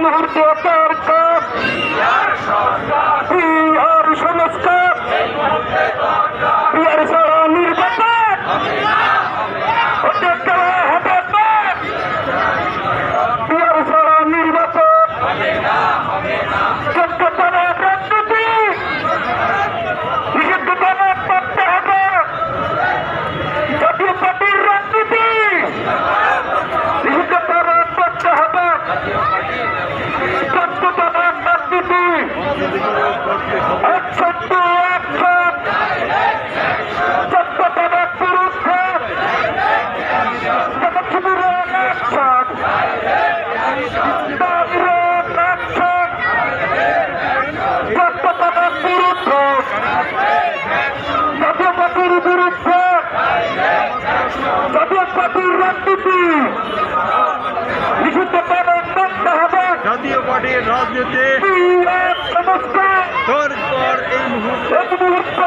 মুহূর্তে দরকার বিহার সংস্কার, বিহার ছাড়া নির্বাচন হতে দেওয়া হবে না, বিহার ছাড়া নির্বাচন যোগ্যতার রাজনীতি নিষিদ্ধকরণ করতে হবে, জাতীয় পার্টির রাজনীতি নিষিদ্ধকরণ করতে হবে, যোগ্যতার রাজনীতি অ্যাকশন টু অ্যাকশন, যোগ্যতার বিরুদ্ধে শিবিরের অ্যাকশন, যোগ্যতার বিরুদ্ধে জাতীয় পার্টির বিরুদ্ধে জাতীয় পার্টির রাজনীতি নিষিদ্ধকরণ করতে হবে, জাতীয় পার্টির রাজনীতি সংস্কার দরকার এই মুহূর্তে। এক মুহূর্তে